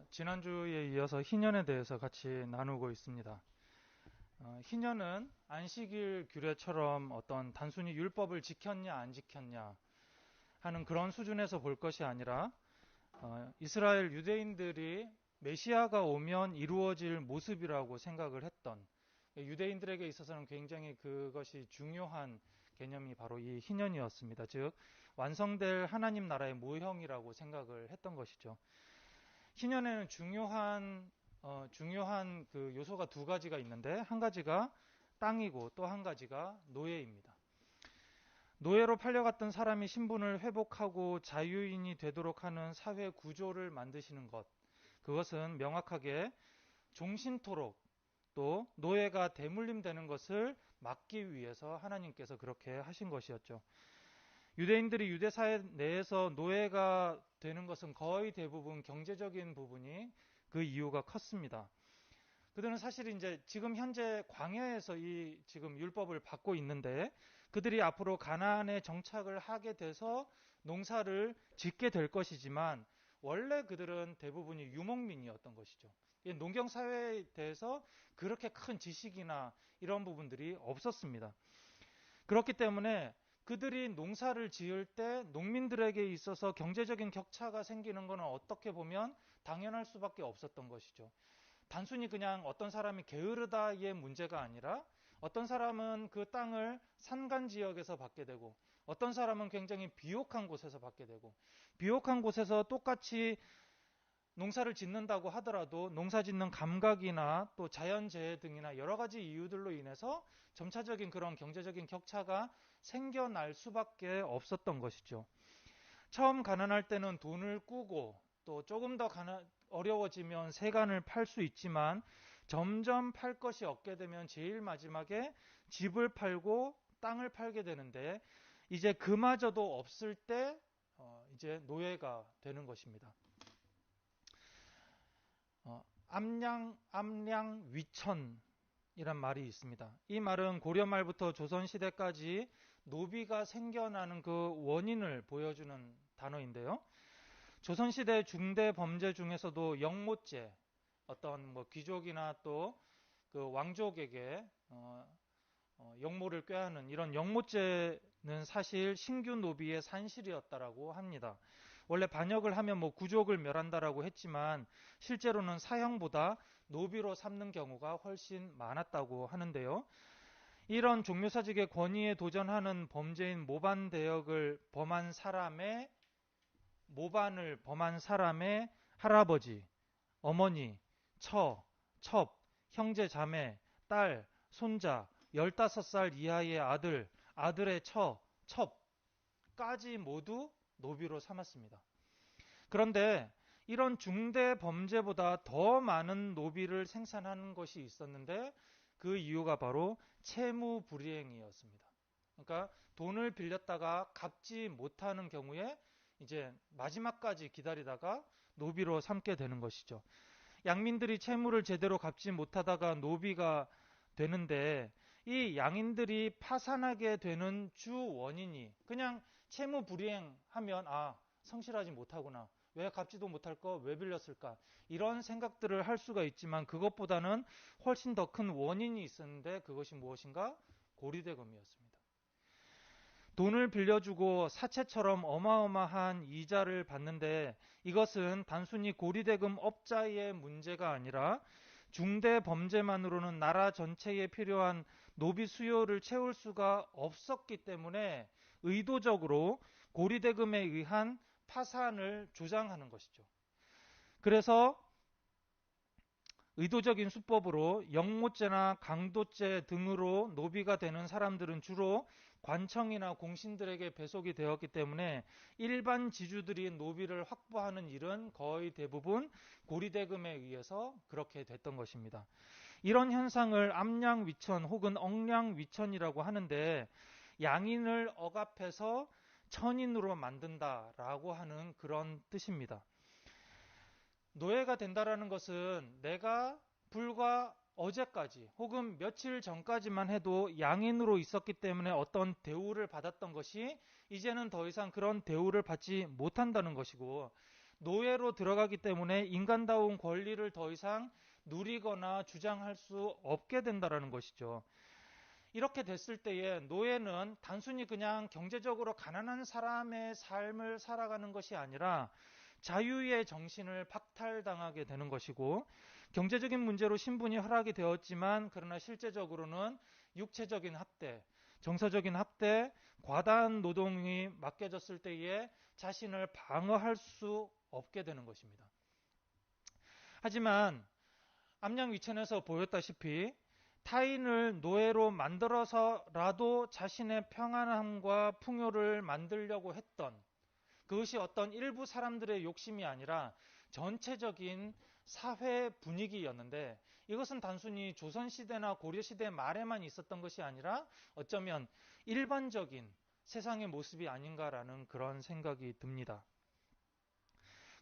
지난주에 이어서 희년에 대해서 같이 나누고 있습니다. 희년은 안식일 규례처럼 어떤 단순히 율법을 지켰냐 안 지켰냐 하는 그런 수준에서 볼 것이 아니라 이스라엘 유대인들이 메시아가 오면 이루어질 모습이라고 생각을 했던, 유대인들에게 있어서는 굉장히 그것이 중요한 개념이 바로 이 희년이었습니다. 즉 완성될 하나님 나라의 모형이라고 생각을 했던 것이죠. 희년에는 중요한 그 요소가 두 가지가 있는데, 한 가지가 땅이고 또 한 가지가 노예입니다. 노예로 팔려갔던 사람이 신분을 회복하고 자유인이 되도록 하는 사회 구조를 만드시는 것, 그것은 명확하게 종신토록 또 노예가 대물림되는 것을 막기 위해서 하나님께서 그렇게 하신 것이었죠. 유대인들이 유대사회 내에서 노예가 되는 것은 거의 대부분 경제적인 부분이 그 이유가 컸습니다. 그들은 사실 이제 지금 현재 광야에서 이 지금 율법을 받고 있는데, 그들이 앞으로 가나안에 정착을 하게 돼서 농사를 짓게 될 것이지만 원래 그들은 대부분이 유목민이었던 것이죠. 농경 사회에 대해서 그렇게 큰 지식이나 이런 부분들이 없었습니다. 그렇기 때문에 그들이 농사를 지을 때 농민들에게 있어서 경제적인 격차가 생기는 것은 어떻게 보면 당연할 수밖에 없었던 것이죠. 단순히 그냥 어떤 사람이 게으르다의 문제가 아니라, 어떤 사람은 그 땅을 산간 지역에서 받게 되고 어떤 사람은 굉장히 비옥한 곳에서 받게 되고, 비옥한 곳에서 똑같이 농사를 짓는다고 하더라도 농사 짓는 감각이나 또 자연재해 등이나 여러 가지 이유들로 인해서 점차적인 그런 경제적인 격차가 생겨날 수밖에 없었던 것이죠. 처음 가난할 때는 돈을 꾸고 또 조금 더 어려워지면 세간을 팔 수 있지만, 점점 팔 것이 없게 되면 제일 마지막에 집을 팔고 땅을 팔게 되는데, 이제 그마저도 없을 때 이제 노예가 되는 것입니다. 암량위천이란 말이 있습니다. 이 말은 고려 말부터 조선 시대까지 노비가 생겨나는 그 원인을 보여주는 단어인데요. 조선 시대 중대 범죄 중에서도 영모죄, 어떤 귀족이나 또 그 왕족에게 영모를 꾀하는 이런 영모죄는 사실 신규 노비의 산실이었다라고 합니다. 원래 반역을 하면 구족을 멸한다라고 했지만 실제로는 사형보다 노비로 삼는 경우가 훨씬 많았다고 하는데요. 이런 종묘사직의 권위에 도전하는 범죄인 모반을 범한 사람의 할아버지, 어머니, 첩, 형제, 자매, 딸, 손자, 15살 이하의 아들의 첩까지 모두 노비로 삼았습니다. 그런데 이런 중대 범죄보다 더 많은 노비를 생산하는 것이 있었는데, 그 이유가 바로 채무불이행이었습니다. 그러니까 돈을 빌렸다가 갚지 못하는 경우에 이제 마지막까지 기다리다가 노비로 삼게 되는 것이죠. 양민들이 채무를 제대로 갚지 못하다가 노비가 되는데, 이 양인들이 파산하게 되는 주 원인이 그냥 채무 불이행하면 성실하지 못하구나, 왜 갚지도 못할 거 왜 빌렸을까, 이런 생각들을 할 수가 있지만 그것보다는 훨씬 더 큰 원인이 있었는데, 그것이 무엇인가? 고리대금이었습니다. 돈을 빌려주고 사채처럼 어마어마한 이자를 받는데, 이것은 단순히 고리대금 업자의 문제가 아니라 중대 범죄만으로는 나라 전체에 필요한 노비 수요를 채울 수가 없었기 때문에 의도적으로 고리대금에 의한 파산을 조장하는 것이죠. 그래서 의도적인 수법으로 영모죄나 강도죄 등으로 노비가 되는 사람들은 주로 관청이나 공신들에게 배속이 되었기 때문에 일반 지주들이 노비를 확보하는 일은 거의 대부분 고리대금에 의해서 그렇게 됐던 것입니다. 이런 현상을 암양위천 혹은 억량위천이라고 하는데, 양인을 억압해서 천인으로 만든다라고 하는 그런 뜻입니다. 노예가 된다라는 것은 내가 불과 어제까지 혹은 며칠 전까지만 해도 양인으로 있었기 때문에 어떤 대우를 받았던 것이 이제는 더 이상 그런 대우를 받지 못한다는 것이고, 노예로 들어가기 때문에 인간다운 권리를 더 이상 누리거나 주장할 수 없게 된다는 것이죠. 이렇게 됐을 때에 노예는 단순히 그냥 경제적으로 가난한 사람의 삶을 살아가는 것이 아니라 자유의 정신을 박탈당하게 되는 것이고, 경제적인 문제로 신분이 허락이 되었지만 그러나 실제적으로는 육체적인 학대, 정서적인 학대, 과다한 노동이 맡겨졌을 때에 자신을 방어할 수 없게 되는 것입니다. 하지만 암양위천에서 보였다시피 타인을 노예로 만들어서라도 자신의 평안함과 풍요를 만들려고 했던, 그것이 어떤 일부 사람들의 욕심이 아니라 전체적인 사회 분위기였는데, 이것은 단순히 조선시대나 고려시대 말에만 있었던 것이 아니라 어쩌면 일반적인 세상의 모습이 아닌가라는 그런 생각이 듭니다.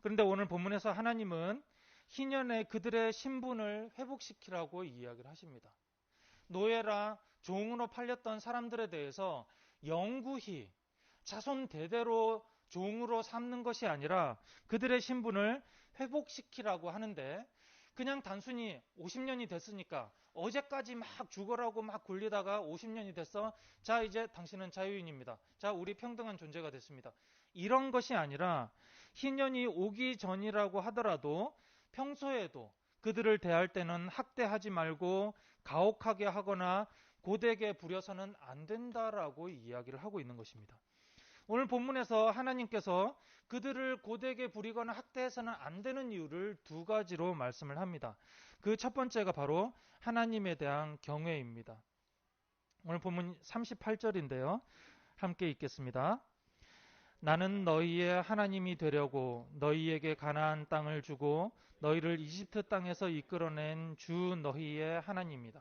그런데 오늘 본문에서 하나님은 희년에 그들의 신분을 회복시키라고 이야기를 하십니다. 노예라 종으로 팔렸던 사람들에 대해서 영구히 자손 대대로 종으로 삼는 것이 아니라 그들의 신분을 회복시키라고 하는데, 그냥 단순히 50년이 됐으니까 어제까지 막 죽어라고 막 굴리다가 50년이 됐어, 자 이제 당신은 자유인입니다, 자 우리 평등한 존재가 됐습니다, 이런 것이 아니라 희년이 오기 전이라고 하더라도 평소에도 그들을 대할 때는 학대하지 말고 가혹하게 하거나 고되게 부려서는 안 된다라고 이야기를 하고 있는 것입니다. 오늘 본문에서 하나님께서 그들을 고되게 부리거나 학대해서는 안 되는 이유를 두 가지로 말씀을 합니다. 그 첫 번째가 바로 하나님에 대한 경외입니다. 오늘 본문 38절인데요. 함께 읽겠습니다. 나는 너희의 하나님이 되려고 너희에게 가나안 땅을 주고 너희를 이집트 땅에서 이끌어낸 주 너희의 하나님이다.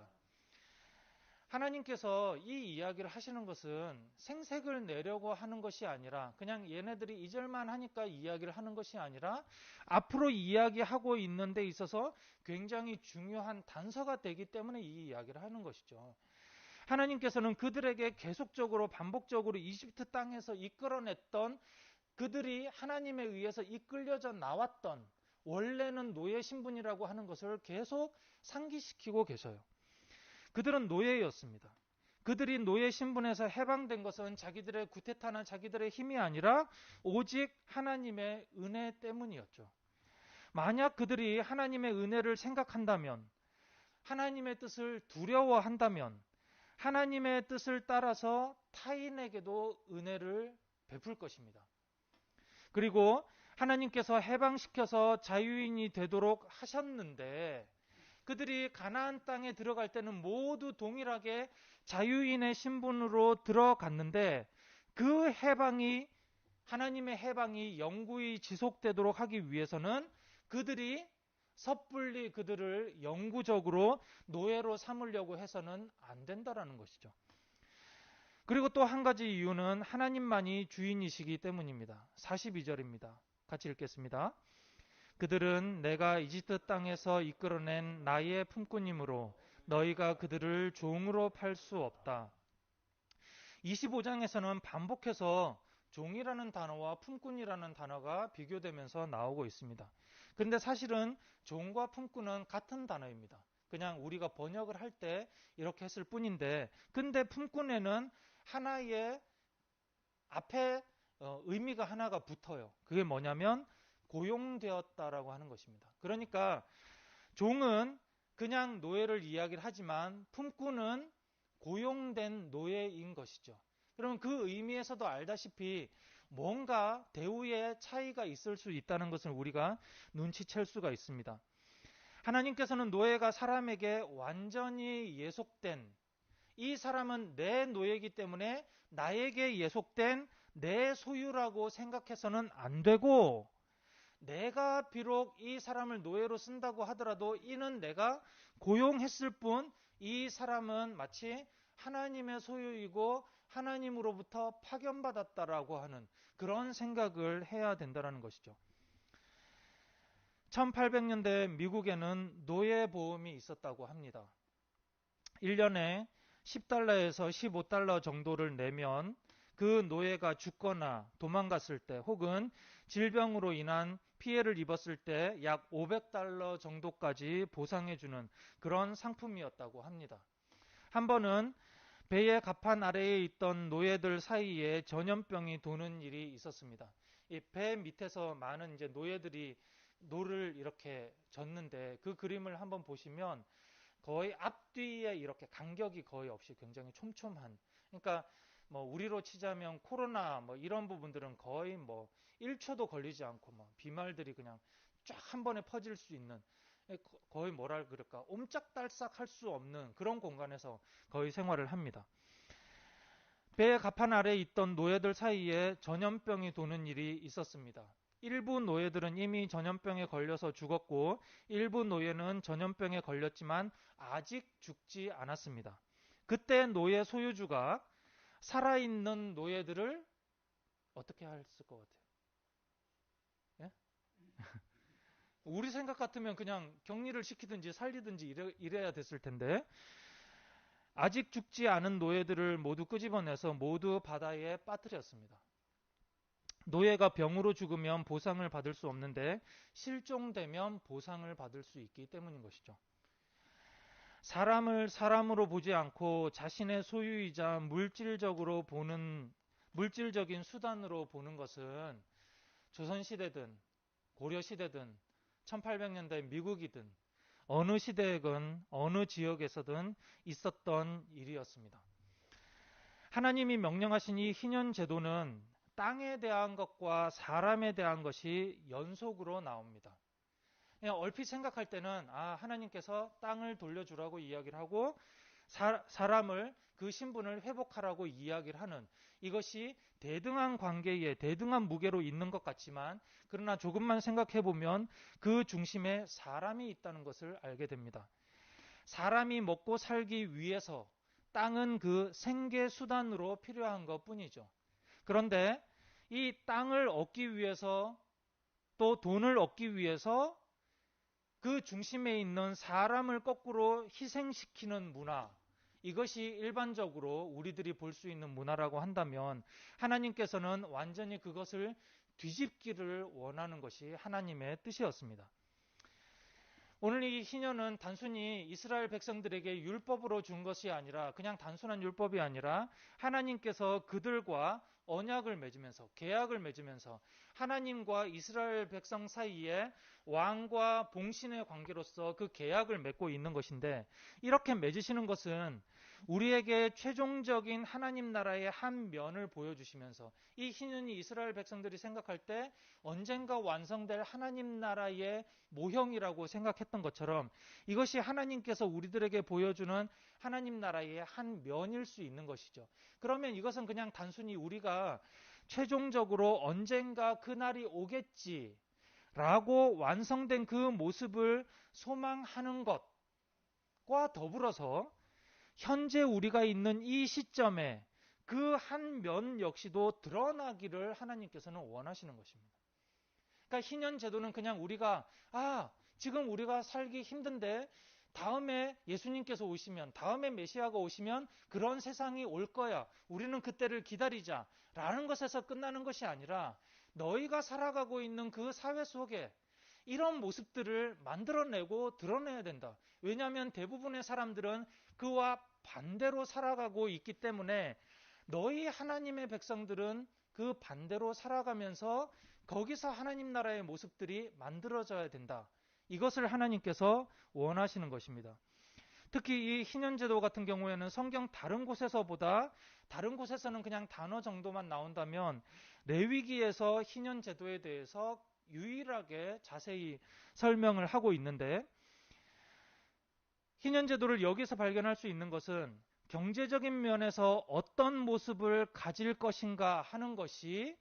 하나님께서 이 이야기를 하시는 것은 생색을 내려고 하는 것이 아니라, 그냥 얘네들이 잊을만 하니까 이야기를 하는 것이 아니라 앞으로 이야기하고 있는 데 있어서 굉장히 중요한 단서가 되기 때문에 이 이야기를 하는 것이죠. 하나님께서는 그들에게 계속적으로 반복적으로 이집트 땅에서 이끌어냈던, 그들이 하나님에 의해서 이끌려져 나왔던 원래는 노예 신분이라고 하는 것을 계속 상기시키고 계셔요. 그들은 노예였습니다. 그들이 노예 신분에서 해방된 것은 자기들의 구태타나 자기들의 힘이 아니라 오직 하나님의 은혜 때문이었죠. 만약 그들이 하나님의 은혜를 생각한다면, 하나님의 뜻을 두려워한다면 하나님의 뜻을 따라서 타인에게도 은혜를 베풀 것입니다. 그리고 하나님께서 해방시켜서 자유인이 되도록 하셨는데, 그들이 가나안 땅에 들어갈 때는 모두 동일하게 자유인의 신분으로 들어갔는데, 그 해방이, 하나님의 해방이 영구히 지속되도록 하기 위해서는 그들이 섣불리 그들을 영구적으로 노예로 삼으려고 해서는 안 된다라는 것이죠. 그리고 또 한 가지 이유는 하나님만이 주인이시기 때문입니다. 42절입니다. 같이 읽겠습니다. 그들은 내가 이집트 땅에서 이끌어낸 나의 품꾼이므로 너희가 그들을 종으로 팔 수 없다. 25장에서는 반복해서 종이라는 단어와 품꾼이라는 단어가 비교되면서 나오고 있습니다. 그런데 사실은 종과 품꾼은 같은 단어입니다. 그냥 우리가 번역을 할 때 이렇게 했을 뿐인데, 근데 품꾼에는 하나의 앞에 의미가 하나가 붙어요. 그게 뭐냐면 고용되었다라고 하는 것입니다. 그러니까 종은 그냥 노예를 이야기를 하지만 품꾼은 고용된 노예인 것이죠. 그러면 그 의미에서도 알다시피 뭔가 대우의 차이가 있을 수 있다는 것을 우리가 눈치챌 수가 있습니다. 하나님께서는 노예가 사람에게 완전히 예속된, 이 사람은 내 노예이기 때문에 나에게 예속된 내 소유라고 생각해서는 안 되고, 내가 비록 이 사람을 노예로 쓴다고 하더라도 이는 내가 고용했을 뿐, 이 사람은 마치 하나님의 소유이고 하나님으로부터 파견받았다라고 하는 그런 생각을 해야 된다는 것이죠. 1800년대 미국에는 노예보험이 있었다고 합니다. 1년에 10달러에서 15달러 정도를 내면 그 노예가 죽거나 도망갔을 때, 혹은 질병으로 인한 피해를 입었을 때 약 500달러 정도까지 보상해주는 그런 상품이었다고 합니다. 한 번은 배의 갑판 아래에 있던 노예들 사이에 전염병이 도는 일이 있었습니다. 이 배 밑에서 많은 이제 노예들이 노를 이렇게 젓는데 그 그림을 한번 보시면 거의 앞뒤에 이렇게 간격이 거의 없이 굉장히 촘촘한, 그러니까 뭐 우리로 치자면 코로나 뭐 이런 부분들은 거의 뭐 1초도 걸리지 않고 뭐 비말들이 그냥 쫙 한 번에 퍼질 수 있는, 거의 뭐라 그럴까, 옴짝달싹 할 수 없는 그런 공간에서 거의 생활을 합니다. 배의 갑판 아래에 있던 노예들 사이에 전염병이 도는 일이 있었습니다. 일부 노예들은 이미 전염병에 걸려서 죽었고, 일부 노예는 전염병에 걸렸지만 아직 죽지 않았습니다. 그때 노예 소유주가 살아있는 노예들을 어떻게 했을 것 같아요? 예? 우리 생각 같으면 그냥 격리를 시키든지 살리든지 이래야 됐을 텐데, 아직 죽지 않은 노예들을 모두 끄집어내서 모두 바다에 빠뜨렸습니다. 노예가 병으로 죽으면 보상을 받을 수 없는데 실종되면 보상을 받을 수 있기 때문인 것이죠. 사람을 사람으로 보지 않고 자신의 소유이자 물질적인 수단으로 보는 것은 조선시대든 고려시대든 1800년대 미국이든 어느 시대든 어느 지역에서든 있었던 일이었습니다. 하나님이 명령하신 이 희년 제도는 땅에 대한 것과 사람에 대한 것이 연속으로 나옵니다. 그냥 얼핏 생각할 때는 하나님께서 땅을 돌려주라고 이야기를 하고 사람을 그 신분을 회복하라고 이야기를 하는, 이것이 대등한 관계에 대등한 무게로 있는 것 같지만, 그러나 조금만 생각해 보면 그 중심에 사람이 있다는 것을 알게 됩니다. 사람이 먹고 살기 위해서 땅은 그 생계 수단으로 필요한 것 뿐이죠. 그런데 이 땅을 얻기 위해서, 또 돈을 얻기 위해서 그 중심에 있는 사람을 거꾸로 희생시키는 문화, 이것이 일반적으로 우리들이 볼 수 있는 문화라고 한다면 하나님께서는 완전히 그것을 뒤집기를 원하는 것이 하나님의 뜻이었습니다. 오늘 이 희년은 단순히 이스라엘 백성들에게 율법으로 준 것이 아니라, 그냥 단순한 율법이 아니라 하나님께서 그들과 언약을 맺으면서, 계약을 맺으면서 하나님과 이스라엘 백성 사이에 왕과 봉신의 관계로서 그 계약을 맺고 있는 것인데, 이렇게 맺으시는 것은 우리에게 최종적인 하나님 나라의 한 면을 보여주시면서, 이 희년이 이스라엘 백성들이 생각할 때 언젠가 완성될 하나님 나라의 모형이라고 생각했던 것처럼, 이것이 하나님께서 우리들에게 보여주는 하나님 나라의 한 면일 수 있는 것이죠. 그러면 이것은 그냥 단순히 우리가 최종적으로 언젠가 그날이 오겠지라고 완성된 그 모습을 소망하는 것과 더불어서 현재 우리가 있는 이 시점에 그 한 면 역시도 드러나기를 하나님께서는 원하시는 것입니다. 그러니까 희년 제도는 그냥 우리가 지금 우리가 살기 힘든데 다음에 예수님께서 오시면, 다음에 메시아가 오시면 그런 세상이 올 거야, 우리는 그때를 기다리자 라는 것에서 끝나는 것이 아니라, 너희가 살아가고 있는 그 사회 속에 이런 모습들을 만들어내고 드러내야 된다. 왜냐하면 대부분의 사람들은 그와 반대로 살아가고 있기 때문에 너희 하나님의 백성들은 그 반대로 살아가면서 거기서 하나님 나라의 모습들이 만들어져야 된다. 이것을 하나님께서 원하시는 것입니다. 특히 이 희년제도 같은 경우에는 성경 다른 곳에서는 그냥 단어 정도만 나온다면, 레위기에서 희년제도에 대해서 유일하게 자세히 설명을 하고 있는데, 희년제도를 여기서 발견할 수 있는 것은 경제적인 면에서 어떤 모습을 가질 것인가 하는 것이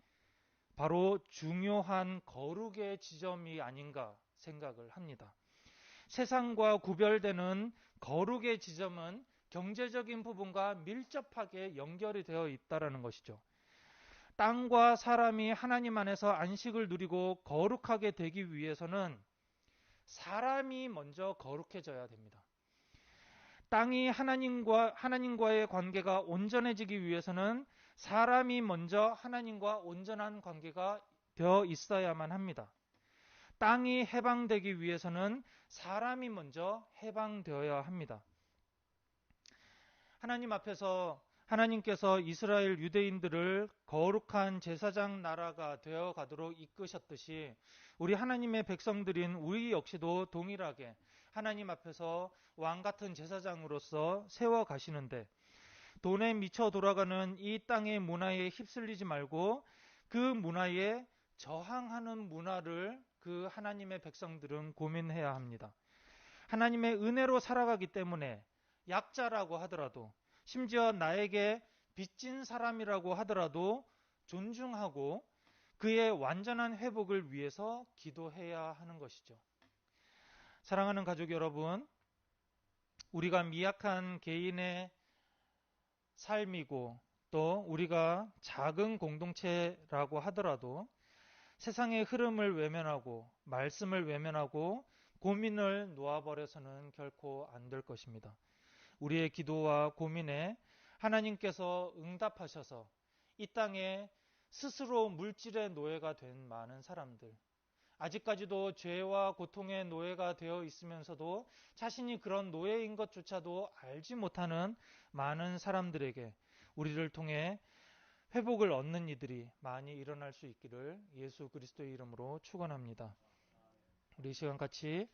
바로 중요한 거룩의 지점이 아닌가 생각을 합니다. 세상과 구별되는 거룩의 지점은 경제적인 부분과 밀접하게 연결이 되어 있다는 것이죠. 땅과 사람이 하나님 안에서 안식을 누리고 거룩하게 되기 위해서는 사람이 먼저 거룩해져야 됩니다. 땅이 하나님과의 관계가 온전해지기 위해서는 사람이 먼저 하나님과 온전한 관계가 되어 있어야만 합니다. 땅이 해방되기 위해서는 사람이 먼저 해방되어야 합니다. 하나님 앞에서 하나님께서 이스라엘 유대인들을 거룩한 제사장 나라가 되어 가도록 이끄셨듯이 우리 하나님의 백성들인 우리 역시도 동일하게 하나님 앞에서 왕 같은 제사장으로서 세워 가시는데, 돈에 미쳐 돌아가는 이 땅의 문화에 휩쓸리지 말고 그 문화에 저항하는 문화를 그 하나님의 백성들은 고민해야 합니다. 하나님의 은혜로 살아가기 때문에 약자라고 하더라도, 심지어 나에게 빚진 사람이라고 하더라도 존중하고 그의 완전한 회복을 위해서 기도해야 하는 것이죠. 사랑하는 가족 여러분, 우리가 미약한 개인의 삶이고 또 우리가 작은 공동체라고 하더라도 세상의 흐름을 외면하고 말씀을 외면하고 고민을 놓아버려서는 결코 안 될 것입니다. 우리의 기도와 고민에 하나님께서 응답하셔서 이 땅에 스스로 물질의 노예가 된 많은 사람들, 아직까지도 죄와 고통의 노예가 되어 있으면서도 자신이 그런 노예인 것조차도 알지 못하는 많은 사람들에게 우리를 통해 회복을 얻는 이들이 많이 일어날 수 있기를 예수 그리스도의 이름으로 축원합니다. 우리 이 시간 같이